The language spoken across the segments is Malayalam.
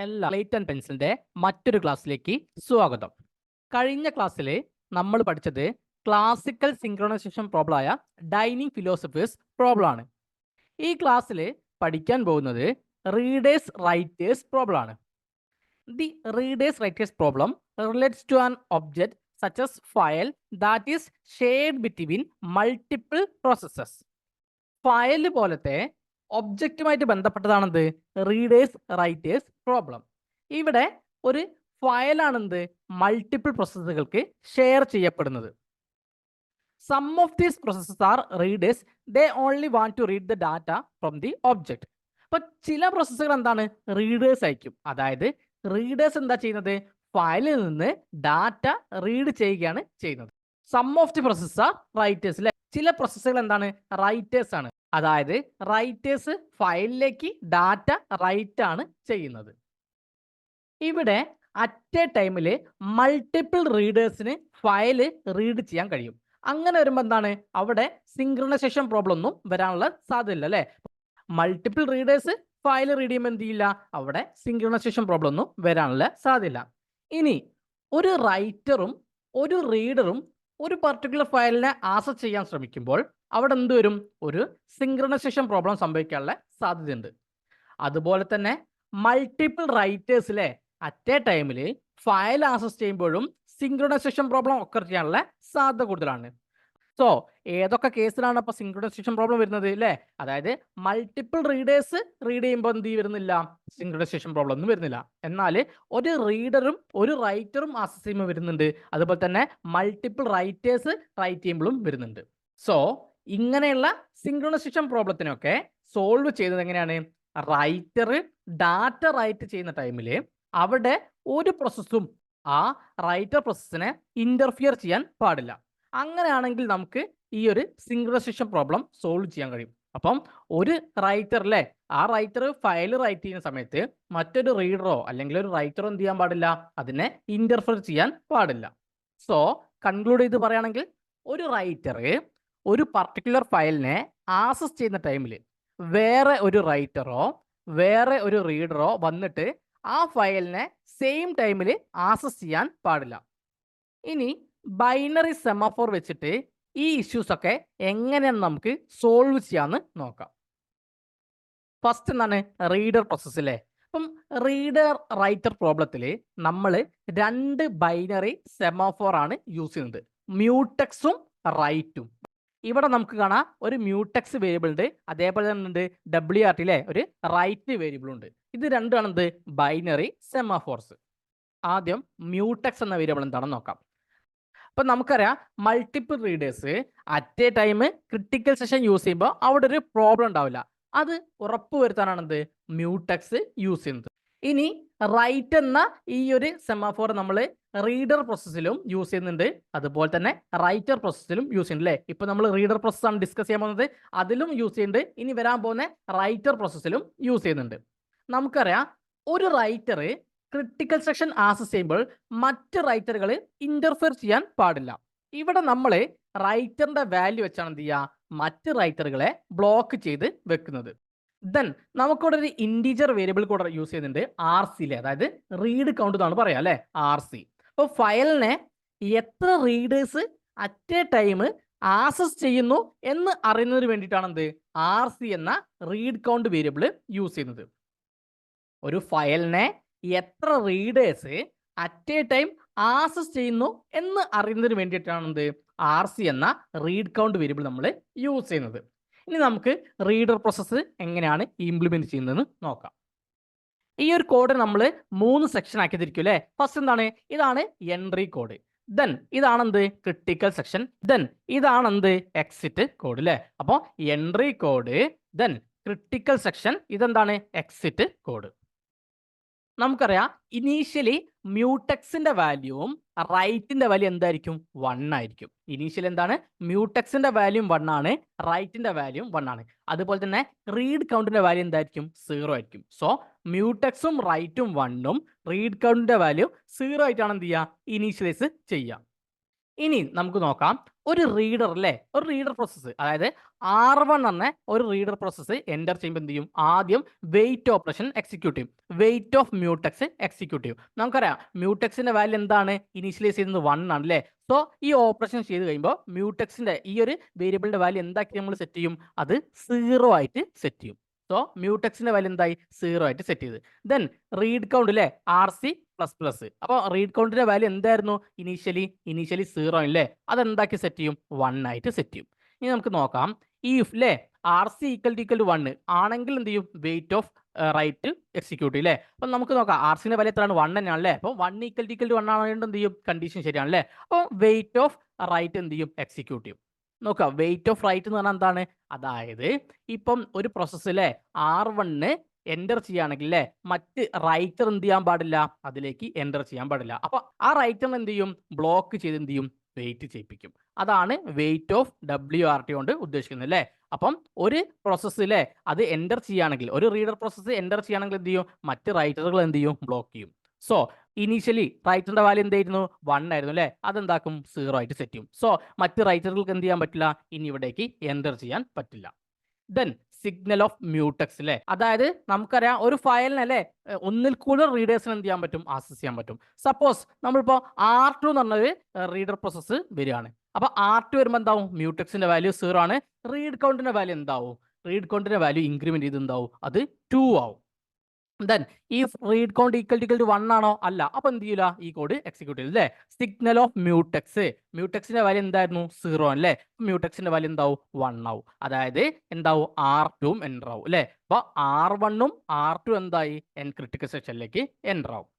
എല്ലാ സ്ലേറ്റ് ആൻഡ് പെൻസിലിന്റെ മറ്റൊരു ക്ലാസ്സിലേക്ക് സ്വാഗതം. കഴിഞ്ഞ ക്ലാസ്സിൽ നമ്മൾ പഠിച്ചത് ക്ലാസിക്കൽ സിങ്ക്രണൈസേഷൻ പ്രോബ്ലം ആയ ഡൈനിങ് ഫിലോസഫേഴ്സ് പ്രോബ്ലം ആണ്. ഈ ക്ലാസ്സിൽ പഠിക്കാൻ പോകുന്നത് റീഡേഴ്സ് റൈറ്റേഴ്സ് പ്രോബ്ലം ആണ്. The readers writers problem relates to an object such as file that is shared between multiple processes. File പോലത്തെ ഒബ്ജക്റ്റുമായിട്ട് ബന്ധപ്പെട്ടതാണെന്ത് റീഡേഴ്സ് റൈറ്റേഴ്സ് പ്രോബ്ലം. ഇവിടെ ഒരു ഫയലാണെന്ത് മൾട്ടിപ്പിൾ പ്രോസസ്സുകൾക്ക് ഷെയർ ചെയ്യപ്പെടുന്നത്. Some of these processes are readers, they only want to read the data from the object. അപ്പൊ ചില പ്രോസസ്സുകൾ എന്താണ് റീഡേഴ്സ് ആയിരിക്കും. അതായത് റീഡേഴ്സ് എന്താ ചെയ്യുന്നത്, ഫയലിൽ നിന്ന് ഡാറ്റ റീഡ് ചെയ്യുകയാണ് ചെയ്യുന്നത്. Some of the processes are writers അല്ലെ. ചില പ്രോസസ്സുകൾ എന്താണ് റൈറ്റേഴ്സ് ആണ്. അതായത് റൈറ്റേഴ്സ് ഫയലിലേക്ക് ഡാറ്റ റൈറ്റ് ആണ് ചെയ്യുന്നത്. ഇവിടെ അറ്റ് എ ടൈമിൽ മൾട്ടിപ്പിൾ റീഡേഴ്സിന് ഫയല് റീഡ് ചെയ്യാൻ കഴിയും. അങ്ങനെ വരുമ്പോൾ എന്താണ് അവിടെ സിങ്ക്രണൈസേഷൻ പ്രോബ്ലം ഒന്നും വരാനുള്ള സാധ്യതയില്ല അല്ലെ. മൾട്ടിപ്പിൾ റീഡേഴ്സ് ഫയൽ റീഡ് ചെയ്യുമ്പോൾ എന്ത് ചെയ്യില്ല, അവിടെ സിങ്ക്രണൈസേഷൻ പ്രോബ്ലം ഒന്നും വരാനുള്ള സാധ്യതയില്ല. ഇനി ഒരു റൈറ്ററും ഒരു റീഡറും ഒരു പർട്ടിക്കുലർ ഫയലിനെ ആക്സസ് ചെയ്യാൻ ശ്രമിക്കുമ്പോൾ അവിടെ എന്ത് വരും, ഒരു സിങ്ക്രണൈസേഷൻ പ്രോബ്ലം സംഭവിക്കാനുള്ള സാധ്യതയുണ്ട്. അതുപോലെ തന്നെ മൾട്ടിപ്പിൾ റൈറ്റേഴ്സിലെ അറ്റ് എ ടൈമിൽ ഫയൽ ആക്സസ് ചെയ്യുമ്പോഴും സിങ്ക്രണൈസേഷൻ പ്രോബ്ലം ഒക്കർ ചെയ്യാനുള്ള സാധ്യത കൂടുതലാണ്. സോ ഏതൊക്കെ കേസിലാണ് അപ്പോൾ സിങ്ക്രണൈസേഷൻ പ്രോബ്ലം വരുന്നത് അല്ലേ? അതായത് മൾട്ടിപ്പിൾ റീഡേഴ്സ് റീഡ് ചെയ്യുമ്പോൾ എന്ത് വരുന്നില്ല, സിങ്ക്രണൈസേഷൻ പ്രോബ്ലം ഒന്നും വരുന്നില്ല. എന്നാൽ ഒരു റീഡറും ഒരു റൈറ്ററും ആക്സസ് ചെയ്യുമ്പോൾ വരുന്നുണ്ട്. അതുപോലെ തന്നെ മൾട്ടിപ്പിൾ റൈറ്റേഴ്സ് റൈറ്റ് ചെയ്യുമ്പോഴും വരുന്നുണ്ട്. സോ ഇങ്ങനെയുള്ള സിങ്ക്രണൈസേഷൻ പ്രോബ്ലത്തിനൊക്കെ സോൾവ് ചെയ്യുന്നത് എങ്ങനെയാണ്, റൈറ്റർ ഡാറ്റ റൈറ്റ് ചെയ്യുന്ന ടൈമിൽ അവിടെ ഒരു പ്രോസസ്സും ആ റൈറ്റർ പ്രോസസ്സിനെ ഇന്റർഫിയർ ചെയ്യാൻ പാടില്ല. അങ്ങനെയാണെങ്കിൽ നമുക്ക് ഈ ഒരു സിങ്ക്രണൈസേഷൻ പ്രോബ്ലം സോൾവ് ചെയ്യാൻ കഴിയും. അപ്പം ഒരു റൈറ്റർ അല്ലേ, ആ റൈറ്റർ ഫയൽ റൈറ്റ് ചെയ്യുന്ന സമയത്ത് മറ്റൊരു റീഡറോ അല്ലെങ്കിൽ ഒരു റൈറ്ററോ എന്ത് ചെയ്യാൻ പാടില്ല, അതിനെ ഇന്റർഫിയർ ചെയ്യാൻ പാടില്ല. സോ കൺക്ലൂഡ് ചെയ്ത് പറയുകയാണെങ്കിൽ ഒരു റൈറ്റർ ഒരു പർട്ടിക്കുലർ ഫയലിനെ ആക്സസ് ചെയ്യുന്ന ടൈമിൽ വേറെ ഒരു റൈറ്ററോ വേറെ ഒരു റീഡറോ വന്നിട്ട് ആ ഫയലിനെ സെയിം ടൈമിൽ ആക്സസ് ചെയ്യാൻ പാടില്ല. ഇനി ബൈനറി സെമാഫോർ വെച്ചിട്ട് ഈ ഇഷ്യൂസ് ഒക്കെ എങ്ങനെയാണ് നമുക്ക് സോൾവ് ചെയ്യാന്ന് നോക്കാം. ഫസ്റ്റ് എന്താണ് റീഡർ പ്രോസസ് അല്ലേ. അപ്പം റീഡർ റൈറ്റർ പ്രോബ്ലത്തിൽ നമ്മൾ രണ്ട് ബൈനറി സെമാഫോർ ആണ് യൂസ് ചെയ്യുന്നത്, മ്യൂട്ടക്സും റൈറ്റും. ഇവിടെ നമുക്ക് കാണാം ഒരു മ്യൂട്ടക്സ് വേരിയബിൾ ഉണ്ട്, അതേപോലെ തന്നെ ഉണ്ട് WRT അല്ലേ ഒരു റൈറ്റ് വേരിയബിൾ ഉണ്ട്. ഇത് രണ്ടുമാണ് എന്ത് ബൈനറി സെമാഫോർസ്. ആദ്യം മ്യൂട്ടക്സ് എന്ന വേരിയബിൾ എന്താണെന്ന് നോക്കാം. അപ്പൊ നമുക്കറിയാം multiple readers at A time critical session use ചെയ്യുമ്പോൾ അവിടെ ഒരു പ്രോബ്ലം ഉണ്ടാവില്ല. അത് ഉറപ്പുവരുത്താനാണ് എന്ത് മ്യൂട്ടക്സ് യൂസ് ചെയ്യുന്നത്. ഇനി റൈറ്റ് എന്ന ഈ ഒരു സെമാഫോർ നമ്മൾ റീഡർ പ്രോസസ്സിലും യൂസ് ചെയ്യുന്നുണ്ട്, അതുപോലെ തന്നെ റൈറ്റർ പ്രോസസ്സിലും യൂസ് ചെയ്യുന്നുണ്ട് അല്ലേ. ഇപ്പൊ നമ്മൾ റീഡർ പ്രോസസ്സാണ് ഡിസ്കസ് ചെയ്യാൻ പോകുന്നത്, അതിലും യൂസ് ചെയ്യുന്നുണ്ട്. ഇനി വരാൻ പോകുന്ന റൈറ്റർ പ്രോസസ്സിലും യൂസ് ചെയ്യുന്നുണ്ട്. നമുക്കറിയാം ഒരു റൈറ്റർ ക്രിട്ടിക്കൽ സെക്ഷൻ ആക്സസ് ചെയ്യുമ്പോൾ മറ്റ് റൈറ്ററുകൾ ഇന്റർഫിയർ ചെയ്യാൻ പാടില്ല. ഇവിടെ നമ്മൾ റൈറ്ററിന്റെ വാല്യൂ വെച്ചാണ് എന്ത് ചെയ്യുക, മറ്റ് റൈറ്ററുകളെ ബ്ലോക്ക് ചെയ്ത് വെക്കുന്നത്. ദെൻ നമുക്കിവിടെ ഒരു ഇൻറ്റീജർ വേരിയബിൾ കൂടെ യൂസ് ചെയ്യുന്നുണ്ട് RC, അതായത് റീഡ് കൗണ്ട് എന്നാണ് പറയാം അല്ലെ, RC. അപ്പോൾ ഫയലിനെ എത്ര readers at A time access ചെയ്യുന്നു എന്ന് അറിയുന്നതിന് വേണ്ടിയിട്ടാണ് എന്ത് RC എന്ന റീഡ് കൗണ്ട് വേരിയബിൾ യൂസ് ചെയ്യുന്നത്. ഒരു ഫയലിനെ എത്ര readers at A time access ചെയ്യുന്നു എന്ന് അറിയുന്നതിന് വേണ്ടിയിട്ടാണ് എന്ത് RC എന്ന റീഡ് കൗണ്ട് വേരിയബിൾ നമ്മൾ യൂസ് ചെയ്യുന്നത്. ഇനി നമുക്ക് റീഡർ പ്രോസസ്സ് എങ്ങനെയാണ് ഇംപ്ലിമെന്റ് ചെയ്യുന്നതെന്ന് നോക്കാം. ഈ ഒരു കോഡ് നമ്മൾ 3 സെക്ഷൻ ആക്കി തിരിക്കും അല്ലേ. ഫസ്റ്റ് എന്താണ്, ഇതാണ് എൻട്രി കോഡ്, ദെൻ ഇതാണെന്ത് ക്രിട്ടിക്കൽ സെക്ഷൻ, ദെൻ ഇതാണെന്ത് എക്സിറ്റ് കോഡ് അല്ലേ. അപ്പോൾ entry code, then critical section, ഇതെന്താണ് എക്സിറ്റ് കോഡ്. നമുക്കറിയാം ഇനീഷ്യലി മ്യൂട്ടക്സിന്റെ വാല്യൂവും റൈറ്റിന്റെ വാല്യൂ എന്തായിരിക്കും, 1 ആയിരിക്കും. ഇനീഷ്യലി എന്താണ് മ്യൂട്ടക്സിന്റെ വാല്യൂ 1 ആണ്, റൈറ്റിന്റെ വാല്യൂ 1 ആണ്. അതുപോലെ തന്നെ റീഡ് കൗണ്ടിന്റെ വാല്യൂ എന്തായിരിക്കും, 0 ആയിരിക്കും. സോ മ്യൂട്ടക്സും റൈറ്റും 1ഉം റീഡ് കൗണ്ടിന്റെ വാല്യൂ 0 ആയിട്ടാണ് എന്ത് ചെയ്യുക, ഇനീഷ്യലൈസ് ചെയ്യുക. ഇനി നമുക്ക് നോക്കാം ഒരു റീഡർ അല്ലേ, ഒരു റീഡർ പ്രോസസ്സ്, അതായത് R1 എന്ന ഒരു റീഡർ പ്രോസസ്സ് എൻ്റർ ചെയ്യുമ്പോൾ എന്ത് ചെയ്യും? ആദ്യം വെയിറ്റ് ഓപ്പറേഷൻ എക്സിക്യൂട്ട് ചെയ്യും. വെയിറ്റ് ഓഫ് മ്യൂട്ടക്സ് എക്സിക്യൂട്ട് ചെയ്യും. നമുക്കറിയാം മ്യൂട്ടക്സിന്റെ വാല്യൂ എന്താണ്? ഇനീഷ്യലൈസ് ചെയ്യുന്നത് 1 ആണ് അല്ലേ. സോ ഈ ഓപ്പറേഷൻ ചെയ്ത് കഴിയുമ്പോൾ മ്യൂട്ടക്സിന്റെ ഈ ഒരു വേരിയബിളിന്റെ വാല്യൂ എന്താക്കി നമ്മൾ സെറ്റ് ചെയ്യും? അത് 0 ആയിട്ട് സെറ്റ് ചെയ്യും. സോ മ്യൂട്ടക്സിന്റെ വാല്യൂ എന്തായി? 0 ആയിട്ട് സെറ്റ് ചെയ്ത്. ദെൻ റീഡ് കൗണ്ട് അല്ലേ, RC പ്ലസ് പ്ലസ്. അപ്പോൾ റീഡ് കൗണ്ടിന്റെ വാല്യൂ എന്തായിരുന്നു? ഇനീഷ്യലി 0 അല്ലേ, അതെന്താക്കി സെറ്റ് ചെയ്യും? 1 ആയിട്ട് സെറ്റ് ചെയ്യും. ഇനി നമുക്ക് നോക്കാം, ഇഫ് അല്ലേ RC ഈക്വൽ ടു 1 ആണെങ്കിൽ എന്ത് ചെയ്യും? വെയിറ്റ് ഓഫ് റൈറ്റ് എക്സിക്യൂട്ട് അല്ലേ. അപ്പം നമുക്ക് നോക്കാം, RCന്റെ വാല്യൂ എത്രയാണ്? 1 തന്നെയാണ് അല്ലേ. അപ്പോൾ 1 ഈക്വൽ ടു 1 ആയതുകൊണ്ട് എന്ത് ചെയ്യും? കണ്ടീഷൻ ശരിയാണ് അല്ലേ. അപ്പോൾ വെയിറ്റ് ഓഫ് റൈറ്റ് എന്ത് ചെയ്യും? എക്സിക്യൂട്ട് ചെയ്യും. നോക്കാം, വെയിറ്റ് ഓഫ് റൈറ്റ് എന്ന് പറഞ്ഞാൽ എന്താണ്? അതായത് ഇപ്പം ഒരു പ്രോസസ്സിലെ R1 എൻ്റർ ചെയ്യുകയാണെങ്കിൽ അല്ലേ, മറ്റ് റൈറ്റർ എന്ത് ചെയ്യാൻ പാടില്ല? അതിലേക്ക് എൻ്റർ ചെയ്യാൻ പാടില്ല. അപ്പൊ ആ റൈറ്ററിന് എന്ത് ചെയ്യും? ബ്ലോക്ക് ചെയ്ത് എന്ത് ചെയ്യും? വെയിറ്റ് ചെയ്യിപ്പിക്കും. അതാണ് വെയിറ്റ് ഓഫ് WRT കൊണ്ട് ഉദ്ദേശിക്കുന്നത് അല്ലേ. അപ്പം ഒരു പ്രോസസ്സിലെ അത് എൻ്റർ ചെയ്യുകയാണെങ്കിൽ, ഒരു റീഡർ പ്രോസസ്സ് എൻ്റർ ചെയ്യുകയാണെങ്കിൽ എന്ത് ചെയ്യും? മറ്റ് റൈറ്ററുകൾ എന്ത് ചെയ്യും? ബ്ലോക്ക് ചെയ്യും. സോ ഇനീഷ്യലി റൈറ്ററിന്റെ വാല്യൂ എന്തായിരുന്നു? 1 ആയിരുന്നു അല്ലേ, അതെന്താക്കും? 0 ആയിട്ട് സെറ്റ് ചെയ്യും. സോ മറ്റ് റൈറ്ററുകൾക്ക് എന്ത് ചെയ്യാൻ പറ്റില്ല? ഇനി ഇവിടേക്ക് എൻ്റർ ചെയ്യാൻ പറ്റില്ല. ദെൻ സിഗ്നൽ ഓഫ് മ്യൂട്ടക്സ് അല്ലേ, അതായത് നമുക്കറിയാം ഒരു ഫയലിന് അല്ലേ ഒന്നിൽ കൂടുതൽ റീഡേഴ്സിന് എന്ത് ചെയ്യാൻ പറ്റും? ആക്സസ് ചെയ്യാൻ പറ്റും. സപ്പോസ് നമ്മളിപ്പോൾ R2 എന്ന് പറഞ്ഞൊരു റീഡർ പ്രോസസ്സ് വരികയാണ്. അപ്പൊ R2 വരുമ്പോൾ എന്താവും? മ്യൂട്ടക്സിന്റെ വാല്യൂ 0 ആണ്. റീഡ് കൗണ്ടിന്റെ വാല്യൂ എന്താവും? റീഡ് കൗണ്ടിന്റെ വാല്യൂ ഇൻക്രിമെന്റ് ചെയ്ത് എന്താവും? അത് 2 ആവും. ദെൻ ഈ റീഡ് കൗണ്ട് ഈക്വൽ ടു 1 ആണോ? അല്ല. അപ്പൊ എന്ത് ചെയ്യില്ല? ഈ കോഡ് എക്സിക്യൂട്ട് ചെയ്യില്ല അല്ലേ. സിഗ്നൽ ഓഫ് മ്യൂട്ടക്സിന്റെ വാല്യൂ എന്തായിരുന്നു? 0 അല്ലേ. മ്യൂട്ടക്സിന്റെ വാല്യൂ എന്താവും? 1 ആവും. അതായത് എന്താവും? R2 എൻ്റർ ആവും അല്ലേ. അപ്പൊ R1 R2 എന്തായി? ക്രിട്ടിക്കൽ സെക്ഷനിലേക്ക് എൻ്റർ ആവും.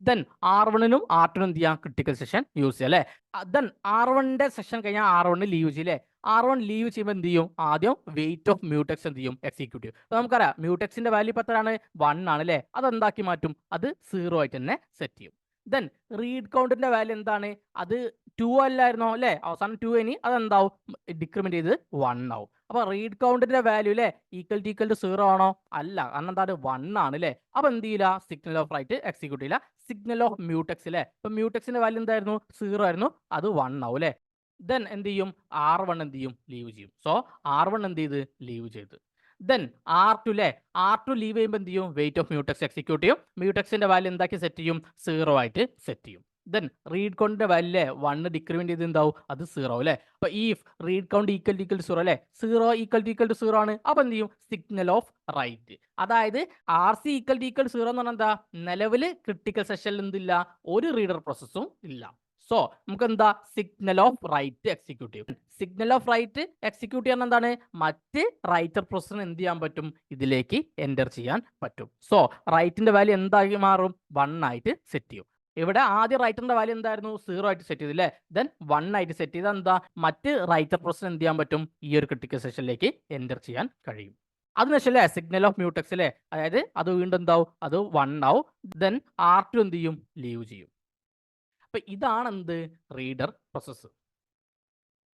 ദെൻ R1 R2 എന്ത് ചെയ്യാം? ക്രിട്ടിക്കൽ സെഷൻ യൂസ് ചെയ്യാം അല്ലേ. ദെൻ R1ന്റെ സെഷൻ കഴിഞ്ഞാൽ R1 ലീവ് ചെയ്യും അല്ലേ. R1 ലീവ് ചെയ്യുമ്പോൾ എന്ത് ചെയ്യും? ആദ്യം വെയിറ്റ് ഓഫ് മ്യൂട്ടക്സ് എന്ത് ചെയ്യും? എക്സിക്യൂട്ട് ചെയ്യും. അപ്പോൾ നമുക്കറിയാം മ്യൂട്ടക്സിന്റെ വാല്യൂ ഇപ്പോൾ എത്രയാണ്? 1 ആണ് അല്ലേ. അതെന്താക്കി മാറ്റും? അത് 0 ആയിട്ട് തന്നെ സെറ്റ് ചെയ്യും. ദെൻ റീഡ് കൗണ്ടിന്റെ വാല്യൂ എന്താണ്? അത് 2 അല്ലായിരുന്നോ അല്ലേ. അവസാനം 2 ഇനി അതെന്താവും? ഡിക്രിമെന്റ് ചെയ്ത് 1 ആവും. അപ്പൊ റീഡ് കൗണ്ടിന്റെ വാല്യൂ അല്ലേ ഈക്വൽ ടു 0 ആണോ? അല്ല. കാരണം എന്താണ്? 1 ആണ് അല്ലേ. അപ്പൊ എന്ത് ചെയ്യില്ല? സിഗ്നൽ ഓഫ് റൈറ്റ് എക്സിക്യൂട്ട് ചെയ്യില്ല. സിഗ്നൽ ഓഫ് മ്യൂട്ടക്സ് അല്ലേ. ഇപ്പൊ മ്യൂട്ടക്സിന്റെ വാല്യൂ എന്തായിരുന്നു? 0 ആയിരുന്നു. അത് 1 ആവും അല്ലേ. ദെൻ എന്ത് ചെയ്യും? R1 എന്ത് ചെയ്യും? ലീവ് ചെയ്യും. സോ R1 എന്ത് ചെയ്ത്? ലീവ് ചെയ്ത്. ദെൻ R2 അല്ലേ, R2 ലീവ് ചെയ്യുമ്പോൾ എന്ത് ചെയ്യും? വെയിറ്റ് ഓഫ് മ്യൂട്ടക്സ് എക്സിക്യൂട്ട് ചെയ്യും. മ്യൂട്ടക്സിന്റെ വാല്യൂ എന്താക്കി സെറ്റ് ചെയ്യും? 0 ആയിട്ട് സെറ്റ് ചെയ്യും. ദെൻ റീഡ് കൗണ്ടിന്റെ വാല്യൂ അല്ലേ 1 ഡിക്രിമെന്റ് ചെയ്ത് എന്താവും? അത് 0 അല്ലേ. അപ്പൊ ഈ റീഡ് കൗണ്ട് ഈക്വൽ ടു 0 അല്ലേ, 0 ഈക്വൽ ടു 0 ആണ്. അപ്പൊ എന്ത് ചെയ്യും? Signal of write. അതായത് RC ഈക്വൽ ടു 0 എന്ന് പറഞ്ഞാൽ എന്താ? നിലവില് ക്രിട്ടിക്കൽ സെഷനിൽ എന്തില്ല? ഒരു റീഡർ പ്രോസസ്സും ഇല്ല. സോ നമുക്ക് എന്താ? സിഗ്നൽ ഓഫ് റൈറ്റ് എക്സിക്യൂട്ട് ചെയ്യും. സിഗ്നൽ ഓഫ് റൈറ്റ് എക്സിക്യൂട്ട് ചെയ്യാൻ എന്താണ്? മറ്റ് റൈറ്റർ പ്രോസസ്സിന് എന്ത് ചെയ്യാൻ പറ്റും? ഇതിലേക്ക് എൻ്റർ ചെയ്യാൻ പറ്റും. സോ റൈറ്റിന്റെ വാല്യൂ എന്തായി മാറും? 1 ആയിട്ട് സെറ്റ് ചെയ്യും. ഇവിടെ ആദ്യം റൈറ്ററിന്റെ വാല്യൂ എന്തായിരുന്നു? 0 ആയിട്ട് സെറ്റ് ചെയ്തില്ലേ. ദെൻ 1 ആയിട്ട് സെറ്റ് ചെയ്താൽ എന്താ? മറ്റ് റൈറ്റർ പ്രോസസ്സിന് എന്ത് ചെയ്യാൻ പറ്റും? ഈ ഒരു ക്രിട്ടിക്കൽ സെഷനിലേക്ക് എൻ്റർ ചെയ്യാൻ കഴിയും. അതിനുശേഷം അല്ലേ സിഗ്നൽ ഓഫ് മ്യൂട്ടക്സ് അല്ലേ, അതായത് അത് വീണ്ടും എന്താവും? അത് 1 ആവും. ദെൻ R2 എന്ത് ചെയ്യും? ലീവ് ചെയ്യും. അപ്പൊ ഇതാണ് എന്ത്? Reader process.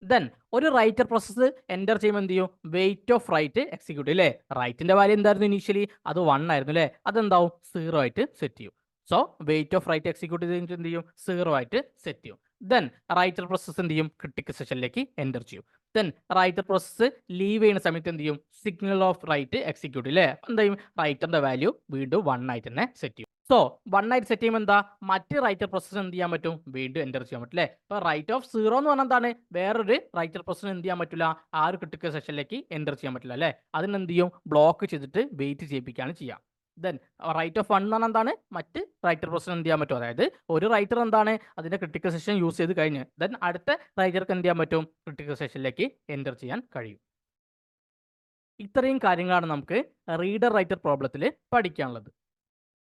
ദെൻ ഒരു റൈറ്റർ പ്രോസസ്സ് എൻ്റർ ചെയ്യുമ്പോൾ എന്ത് ചെയ്യും? വെയിറ്റ് ഓഫ് റൈറ്റ് എക്സിക്യൂട്ട് അല്ലേ. റൈറ്റിന്റെ വാല്യൂ എന്തായിരുന്നു? ഇനീഷ്യലി അത് 1 ആയിരുന്നു അല്ലേ. അതെന്താവും? 0 ആയിട്ട് സെറ്റ് ചെയ്യും. So wait of write execute ചെയ്തിട്ട് എന്ത് ചെയ്യും? 0 ആയിട്ട് സെറ്റ് ചെയ്യും. ദെൻ റൈറ്റർ പ്രോസസ്സ് എന്ത് ചെയ്യും? ക്രിട്ടിക്കൽ സെഷനിലേക്ക് എൻ്റർ ചെയ്യും. ദെൻ റൈറ്റർ പ്രോസസ്സ് ലീവ് ചെയ്യുന്ന സമയത്ത് എന്ത് ചെയ്യും? സിഗ്നൽ ഓഫ് റൈറ്റ് എക്സിക്യൂട്ട് അല്ലേ. എന്ത് ചെയ്യും? റൈറ്ററിന്റെ വാല്യൂ വീണ്ടും 1 ആയിട്ട് തന്നെ സെറ്റ് ചെയ്യും. സോ 1 ആയിട്ട് സെറ്റ് ചെയ്യുമ്പോൾ എന്താ? മറ്റ് റൈറ്റർ പ്രോസസ്സ് എന്ത് ചെയ്യാൻ പറ്റും? വീണ്ടും എൻ്റർ ചെയ്യാൻ പറ്റും അല്ലേ. അപ്പോൾ റൈറ്റ് ഓഫ് 0 എന്ന് പറഞ്ഞാൽ എന്താണ്? വേറൊരു റൈറ്റർ പ്രോസസ്സിന് എന്ത് ചെയ്യാൻ പറ്റില്ല? ആ ഒരു ക്രിട്ടിക്കൽ സെഷനിലേക്ക് എൻ്റർ ചെയ്യാൻ പറ്റില്ല അല്ലേ. അതിനെന്ത് ചെയ്യും? ബ്ലോക്ക് ചെയ്തിട്ട് വെയിറ്റ് ചെയ്യിപ്പിക്കുകയാണ് ചെയ്യുക. ദെൻ റൈറ്റ് ഓഫ് 1 എന്ന് പറഞ്ഞാൽ എന്താണ്? മറ്റ് റൈറ്റർ പ്രോസസ്സിന് എന്ത് ചെയ്യാൻ പറ്റും? അതായത് ഒരു റൈറ്റർ എന്താണ്? അതിന്റെ ക്രിട്ടിക്കൽ സെഷൻ യൂസ് ചെയ്ത് കഴിഞ്ഞ് ദെൻ അടുത്ത റൈറ്റർക്ക് എന്ത് ചെയ്യാൻ പറ്റും? ക്രിട്ടിക്കൽ സെഷനിലേക്ക് എൻ്റർ ചെയ്യാൻ കഴിയും. ഇത്രയും കാര്യങ്ങളാണ് നമുക്ക് റീഡർ റൈറ്റർ പ്രോബ്ലത്തിൽ പഠിക്കാനുള്ളത്.